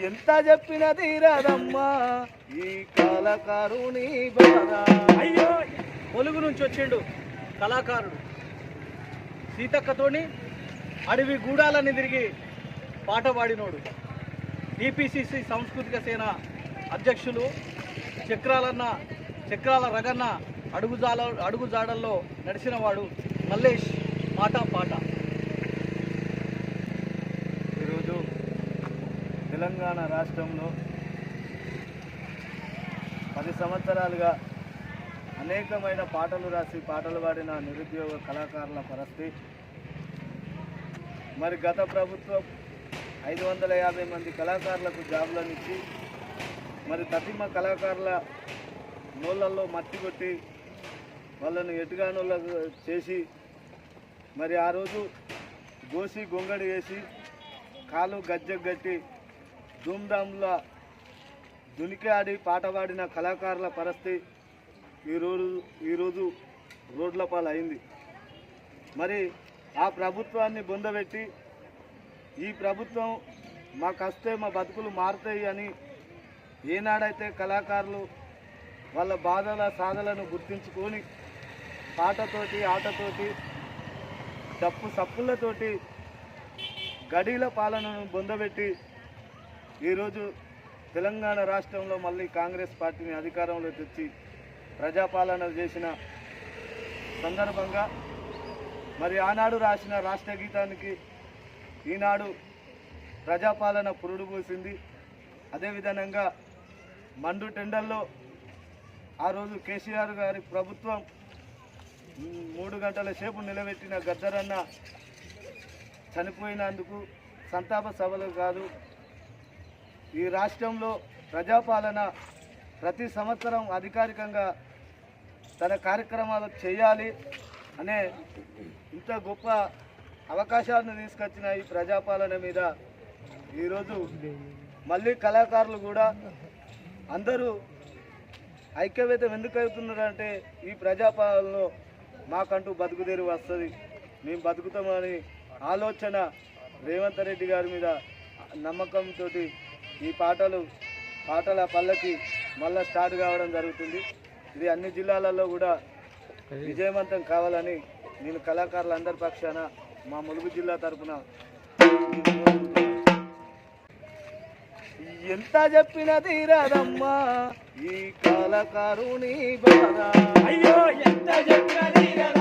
ఎంత చెప్పిన తీరదమ్మా ఈ కళాకారుని బాధ. అయ్యో, పొలుగు నుంచి వచ్చిండు కళాకారుడు. సీతక్కతోని అడవి గూడాలని తిరిగి పాట పాడినోడు. టీపీసీసీ సాంస్కృతిక సేన అధ్యక్షులు చక్రాల రగన్న అడుగుజాడల్లో నడిచినవాడు మల్లేష్ పాట. ఈరోజు తెలంగాణ రాష్ట్రంలో 10 సంవత్సరాలుగా అనేకమైన పాటలు రాసి పాటలు పాడిన నిరుద్యోగ కళాకారుల పరిస్థితి. మరి గత ప్రభుత్వం 550 మంది కళాకారులకు జాబులను ఇచ్చి మరి తతిమ కళాకారుల నోళ్ళల్లో మట్టి కొట్టి వాళ్ళను ఎటుగానోళ్ళకు చేసి మరి ఆ రోజు గోసి గొంగడి వేసి కాలు గజ్జగట్టి ధూమ్ధాంలా దునికి ఆడి పాట పాడిన కళాకారుల పరిస్థితి ఈరోజు రోడ్ల పాలు అయింది. మరి ఆ ప్రభుత్వాన్ని బొందబెట్టి ఈ ప్రభుత్వం మాకు వస్తే మా బతుకులు మారుతాయి అని ఏనాడైతే కళాకారులు వాళ్ళ బాధల సాధలను గుర్తించుకొని పాటతోటి ఆటతోటి డప్పు సప్పులతోటి గడీల పాలనను బొందబెట్టి ఈరోజు తెలంగాణ రాష్ట్రంలో మళ్ళీ కాంగ్రెస్ పార్టీని అధికారంలో తెచ్చి ప్రజాపాలన చేసిన సందర్భంగా మరి ఆనాడు రాసిన రాష్ట్ర గీతానికి ఈనాడు ప్రజాపాలన పురుడు పోసింది. అదేవిధంగా మండు టెండర్లో ఆ రోజు కేసీఆర్ గారి ప్రభుత్వం 3 గంటల సేపు నిలబెట్టిన గద్దరన్న చనిపోయినందుకు సంతాప సభలు కాదు, ఈ రాష్ట్రంలో ప్రజాపాలన ప్రతి సంవత్సరం అధికారికంగా తన కార్యక్రమాలు చేయాలి అనే ఇంత గొప్ప అవకాశాలను తీసుకొచ్చిన ఈ ప్రజాపాలన మీద ఈరోజు మళ్ళీ కళాకారులు కూడా అందరూ ఐక్యవేతం ఎందుకు అవుతున్నారంటే ఈ ప్రజాపాలనలో మాకంటూ బతుకుదేరు వస్తుంది, మేము బతుకుతామని ఆలోచన రేవంత్ రెడ్డి గారి మీద నమ్మకంతో ఈ పాటల పల్లకి మళ్ళీ స్టార్ట్ కావడం జరుగుతుంది. ఇది అన్ని జిల్లాలలో కూడా విజయవంతం కావాలని నేను కళాకారులందరి పక్షాన మా ములుగు జిల్లా తరఫున ఎంత చెప్పిన తీరదమ్మా ఈ కళాకారుని బాధ. అయ్యో, ఎంత చెప్పిన తీరదమ్మా.